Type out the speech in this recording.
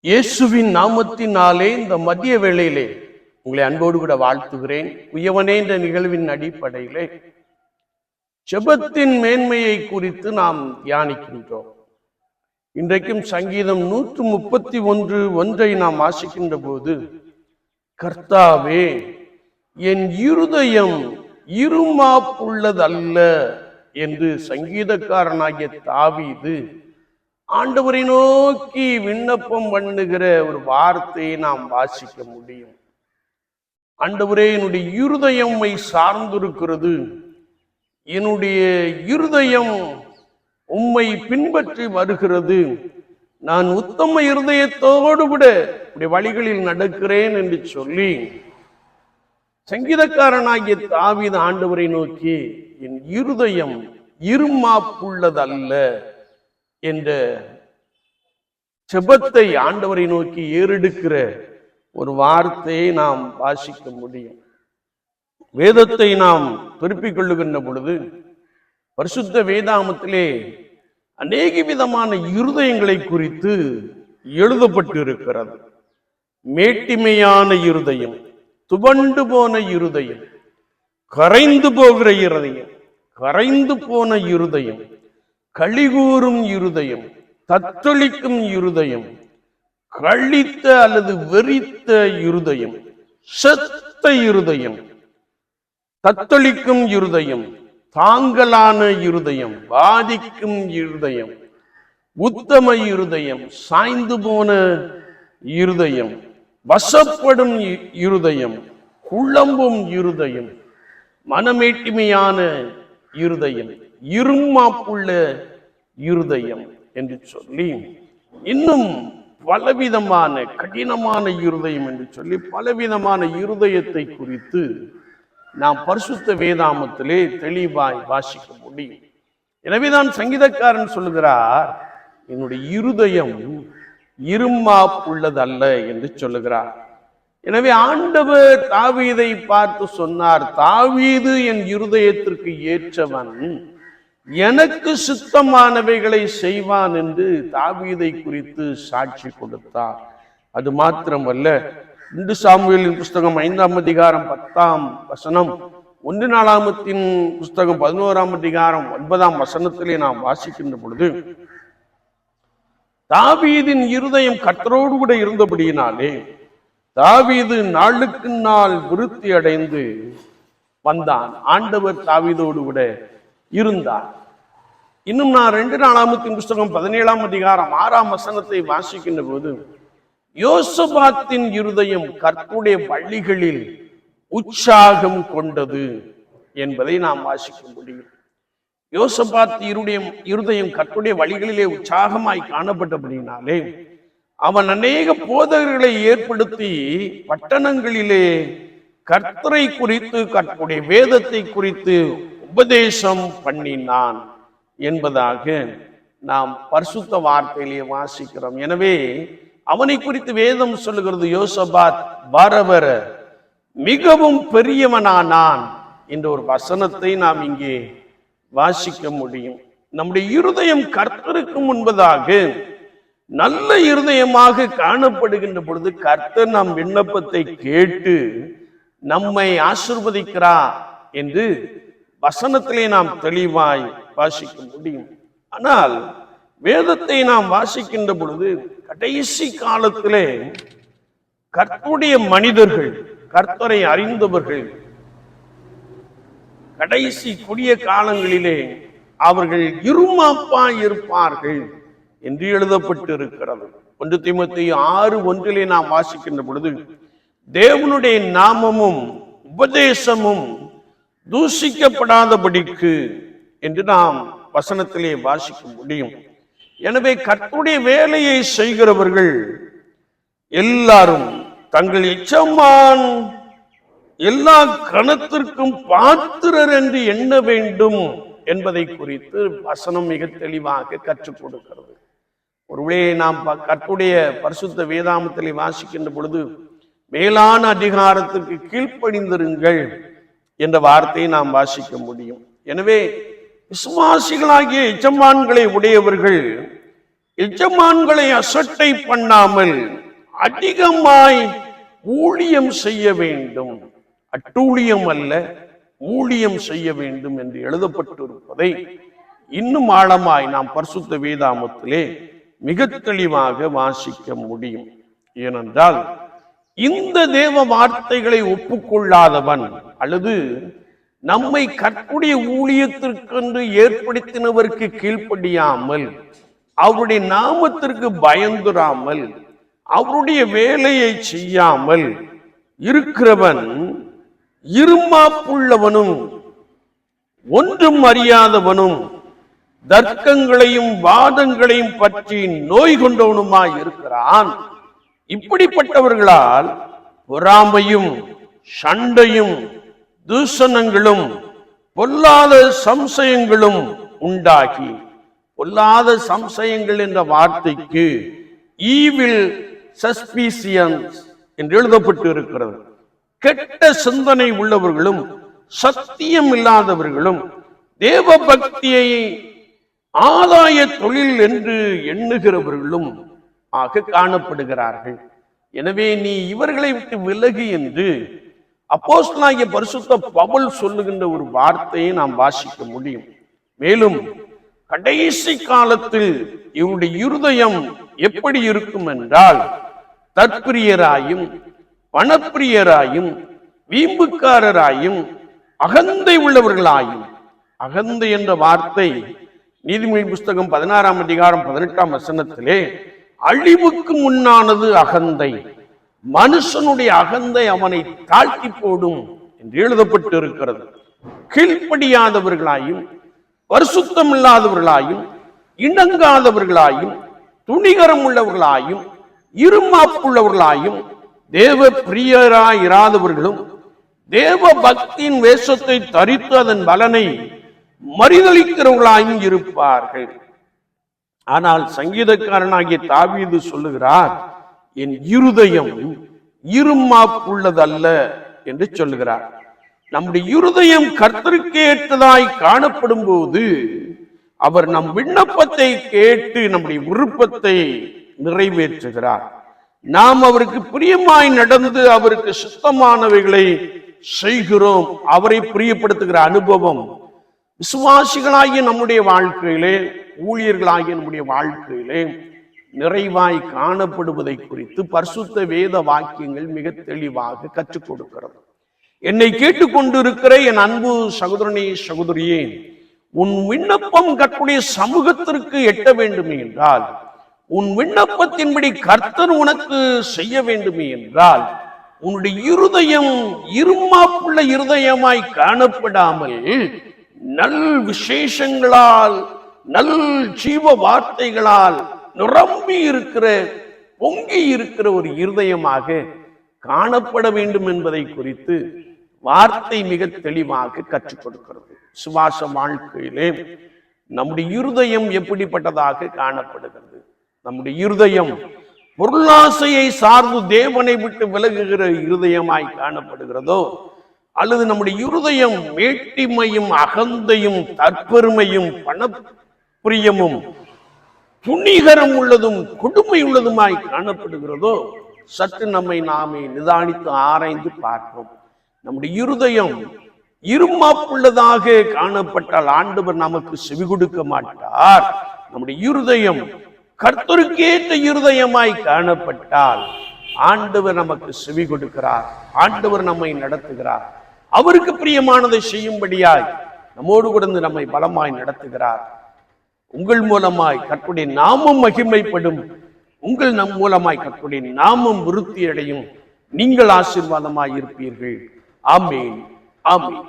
இயேசுவின் நாமத்தினாலே இந்த மதிய வேளையிலே உங்களை அன்போடு கூட வாழ்த்துகிறேன். உயவனே என்ற நிகழ்வின் அடிப்படையிலே ஜெபத்தின் மேன்மையை குறித்து நாம் தியானிக்கின்றோம். இன்றைக்கும் சங்கீதம் 131:1 நாம் வாசிக்கின்ற போது, கர்த்தாவே, என் இருதயம் இருமாப்புள்ளதல்ல என்று சங்கீதக்காரனாகிய தாவீது ஆண்டவரை நோக்கி விண்ணப்பம் பண்ணுகிற ஒரு வார்த்தையை நாம் வாசிக்க முடியும். ஆண்டவரே, என்னுடைய இருதயம் உம்மை சார்ந்திருக்கிறது, என்னுடைய இருதயம் உம்மை பின்பற்றி வருகிறது, நான் உத்தம இருதயத்தோடு கூட உடைய வழிகளில் நடக்கிறேன் என்று சொல்லி சங்கீதக்காரனாகிய தாவீது ஆண்டவரை நோக்கி என் இருதயம் இருமாப்புள்ளதல்ல என்ற ஜெபத்தை ஆண்டவரை நோக்கி ஏறெடுக்கிற ஒரு வார்த்தையை நாம் வாசிக்க முடியும். வேதத்தை நாம் திருப்பிக் கொள்ளுகின்ற பொழுது பரிசுத்த வேதாகமத்திலே அநேக விதமான இருதயங்களை குறித்து எழுதப்பட்டு இருக்கிறது. மேட்டிமையான இருதயம், துவண்டு போன இருதயம், கரைந்து போகிற இருதயம், கரைந்து போன இருதயம், களிகூறும் இருதயம், தத்தளிக்கும் இருதயம், கழித்த அல்லது வெறித்த இருதயம், செத்த இருதயம், தத்தளிக்கும் இருதயம், தாங்கலான இருதயம், பாதிக்கும் இருதயம், உத்தம இருதயம், சாய்ந்து போன இருதயம், வசப்படும் இருதயம், குழம்பும் இருதயம், மனமேட்டிமையான இருதயம், இருமாப்புள்ள இருதயம் என்று சொல்லி இன்னும் பலவிதமான கடினமான இருதயம் என்று சொல்லி பலவிதமான இருதயத்தை குறித்து நாம் பரிசுத்த வேதாகமத்திலே தெளிவாய் வாசிக்க முடியும். எனவேதான் சங்கீதக்காரன் சொல்லுகிறார், என்னுடைய இருதயம் இருமாப்புள்ளதல்ல என்று சொல்லுகிறார். எனவே ஆண்டவர் தாவீதை பார்த்து சொன்னார், தாவீது என் இருதயத்திற்கு ஏற்றவன், எனக்கு சுத்தமானவைகளை செய்வான் என்று தாவீதை குறித்து சாட்சி கொடுத்தார். அது மாத்திரமல்ல, 2 சாமுவேலின் புஸ்தகம் 5ஆம் அதிகாரம் 10ஆம் வசனம், 1 நாளாகமத்தின் புஸ்தகம் 11ஆம் அதிகாரம் 9ஆம் வசனத்திலே நாம் வாசிக்கின்ற பொழுது, தாவீதின் இருதயம் கர்த்தரோடு கூட இருந்தபடியினாலே தாவீது நாளுக்கு நாள் விருத்தி அடைந்து வந்தான். ஆண்டவர் தாவீதோடு கூட இருந்தார். இன்னும் நான் 2 நாளாகமத்தின் புஸ்தகம் 17ஆம் அதிகாரம் 6ஆம் வசனத்தை வாசிக்கின்ற போது, யோசபாத்தின் இருதயம் கர்த்தருடைய வழிகளில் உற்சாகம் கொண்டது என்பதை நாம் வாசிக்க முடியும். யோசபாத் இருதயம் கர்த்தருடைய வழிகளிலே உற்சாகமாய் காணப்பட்டபடினாலே அவன் அநேக போதகர்களை ஏற்படுத்தி பட்டணங்களிலே கர்த்தரை குறித்து, கர்த்தருடைய வேதத்தை குறித்து உபதேசம் பண்ணினான் என்பதாக நாம் பரிசுத்த வார்த்தையிலே வாசிக்கிறோம். எனவே அவனை குறித்து வேதம் சொல்லுகிறது, யோசபாத் வர வர மிகவும் பெரியவனானான் என்ற ஒரு வசனத்தை நாம் இங்கே வாசிக்க முடியும். நம்முடைய இருதயம் கர்த்தருக்கு முன்பதாக நல்ல இருதயமாக காணப்படுகின்ற பொழுது கர்த்தர் நம் விண்ணப்பத்தை கேட்டு நம்மை ஆசீர்வதிக்கிறார் என்று வசனத்திலே நாம் தெளிவாய் வாசிக்க முடியும். ஆனால் வேதத்தை நாம் வாசிக்கின்ற பொழுது கடைசி காலத்திலே கர்த்தருடைய மனிதர்கள், கர்த்தரை அறிந்தவர்கள், கடைசி கொடிய காலங்களிலே அவர்கள் இருமாப்பாய் இருப்பார்கள் என்று எழுதப்பட்டு இருக்கிறது. 1 தீமோத்தேயு 6:1 நாம் வாசிக்கின்ற பொழுது, தேவனுடைய நாமமும் உபதேசமும் தூஷிக்கப்படாதபடிக்கு என்று நாம் வசனத்திலே வாசிக்க முடியும். எனவே கர்த்தருடைய வேலையை செய்கிறவர்கள் எல்லாரும் தங்கள் எஜமான் எல்லா கணத்திற்கும் பாத்திரர் என்று எண்ண வேண்டும் என்பதை குறித்து வசனம் மிக தெளிவாக கற்றுக் கொடுக்கிறது. ஒருவேளை நாம் கர்த்தருடைய பரிசுத்த வேதாகமத்திலே வாசிக்கின்ற பொழுது, மேலான அதிகாரத்திற்கு கீழ்ப்படிந்திருங்கள் என்ற வார்த்தையை நாம் வாசிக்க முடியும். எனவே விசுவாசிகளாகிய எஜமான்களை உடையவர்கள் எஜமான்களை அசட்டை பண்ணாமல் அதிகமாய் ஊழியம் செய்ய வேண்டும், அட்டூழியம் அல்ல ஊழியம் செய்ய வேண்டும் என்று எழுதப்பட்டிருப்பதை இன்னும் ஆழமாய் நாம் பரிசுத்த வேதாகமத்திலே மிக தெளிவாக வாசிக்க முடியும். ஏனென்றால் இந்த தேவ வார்த்தைகளை ஒப்புக்கொள்ளாதவன் அல்லது நம்மை கர்த்தருடைய ஊழியத்திற்கென்று ஏற்படுத்தினவருக்கு கீழ்ப்படியாமல், அவருடைய நாமத்திற்கு பயந்துராமல், அவருடைய வேலையை செய்யாமல் இருக்கிறவன் இருமாப்புள்ளவனும் ஒன்றும் அறியாதவனும் தர்க்கங்களையும் வாதங்களையும் பற்றி நோய் கொண்டவனுமாய் இருக்கிறான். இப்படிப்பட்டவர்களால் பொறாமையும் சண்டையும் தூஷணங்களும் பொல்லாத சம்சயங்களும் உண்டாகி, பொல்லாத சம்சயங்கள் என்ற வார்த்தைக்கு ஈவில் சஸ்பீசியன்ஸ் என்று எழுதப்பட்டு இருக்கிறது. கெட்ட சிந்தனை உள்ளவர்களும் சத்தியம் இல்லாதவர்களும் தேவ பக்தியை ஆதாய தொழில் என்று எண்ணுகிறவர்களும் ஆக காணப்படுகிறார்கள். எனவே நீ இவர்களை விட்டு விலகு என்று அப்போஸ்தலனாகிய பரிசுத்த பவுல் சொல்லுகின்ற ஒரு வார்த்தையை நாம் வாசிக்க முடியும். மேலும் கடைசி காலத்தில் இவருடைய இருதயம் எப்படி இருக்கும் என்றால், தற்பிரியராயும் பணப்பிரியராயும் வீம்புக்காரராயும் அகந்தை உள்ளவர்களாயும். அகந்தை என்ற வார்த்தை நீதிமொழியின் புஸ்தகம் 16ஆம் அதிகாரம் 18ஆம் வசனத்திலே அழிவுக்கு முன்னானது அகந்தை, மனுஷனுடைய அகந்தை அவனை தாழ்த்தி போடும் என்று எழுதப்பட்டு இருக்கிறது. கீழ்ப்படியாதவர்களாயும் பரிசுத்தம் இல்லாதவர்களாயும் இணங்காதவர்களாயும் துணிகரம் உள்ளவர்களாயும் இருமாப்புள்ளவர்களாயும் தேவ பிரியராயிராதவர்களும் தேவ பக்தியின் வேஷத்தை தரித்து அதன் பலனை மறிதளிக்கிறவர்களாயும் இருப்பார்கள். ஆனால் சங்கீதக்காரனாகிய தாவீது சொல்லுகிறார், என் இருதயம் இருமாப்புள்ளதல்ல என்று சொல்லுகிறார். நம்முடைய இருதயம் கர்த்தருக்கு ஏற்றதாய் காணப்படும் போது அவர் நம் விண்ணப்பத்தை கேட்டு நம்முடைய விருப்பத்தை நிறைவேற்றுகிறார். நாம் அவருக்கு பிரியமாய் நடந்து அவருக்கு சுத்தமானவைகளை செய்கிறோம். அவரை பிரியப்படுத்துகிற அனுபவம் விசுவாசிகளாகிய நம்முடைய வாழ்க்கையிலே, ஊழியர்களாகிய நம்முடைய வாழ்க்கையிலே நிறைவாய் காணப்படுவதை குறித்து பரிசுத்த வேத வாக்கியங்கள் மிக தெளிவாக கற்றுக் கொடுக்கிறது. என்னை கேட்டுக்கொண்டிருக்கிற என் அன்பு சகோதரனே சகோதரியே, உன் விண்ணப்பம் கர்த்தருடைய சமூகத்திற்கு எட்ட வேண்டுமே என்றால், உன் விண்ணப்பத்தின்படி கர்த்தர் உனக்கு செய்ய வேண்டுமே என்றால், உன்னுடைய இருதயம் இருமாப்புள்ள இருதயமாய் காணப்படாமல் நல் விசேஷங்களால் நல் ஜீவ வார்த்தைகளால் நிரம்பி இருக்கிற பொங்கி இருக்கிற ஒரு இருதயமாக காணப்பட வேண்டும் என்பதை குறித்து வார்த்தை மிக தெளிவாக கற்றுக் கொடுக்கிறது. சுவாச வாழ்க்கையிலே நம்முடைய இருதயம் எப்படிப்பட்டதாக காணப்படுகிறது? நம்முடைய இருதயம் பொருளாசையை சார்ந்து தேவனை விட்டு விலகுகிற இருதயமாய் காணப்படுகிறதோ, அல்லது நம்முடைய இருதயம் மேட்டிமையும் அகந்தையும் தற்பெருமையும் பணப்பிரியமும் துணிகரம் உள்ளதும் கொடுமை உள்ளதுமாய் காணப்படுகிறதோ, சற்று நம்மை நாமே நிதானித்து ஆராய்ந்து பார்ப்போம். நம்முடைய இருதயம் இருமாப்புள்ளதாக காணப்பட்டால் ஆண்டவர் நமக்கு செவி கொடுக்க மாட்டார். நம்முடைய இருதயம் கர்த்தருக்கேற்ற இருதயமாய் காணப்பட்டால் ஆண்டவர் நமக்கு செவி கொடுக்கிறார். ஆண்டவர் நம்மை நடத்துகிறார். அவருக்கு பிரியமானதை செய்யும்படியாய் நம்மோடு கூட நம்மை பலமாய் நடத்துகிறார். உங்கள் மூலமாய் கர்த்தருடைய நாமம் மகிமைப்படும். உங்கள் மூலமாய் கர்த்தருடைய நாமம் விருத்தி அடையும். நீங்கள் ஆசீர்வாதமாய் இருப்பீர்கள். ஆமென், ஆமென்.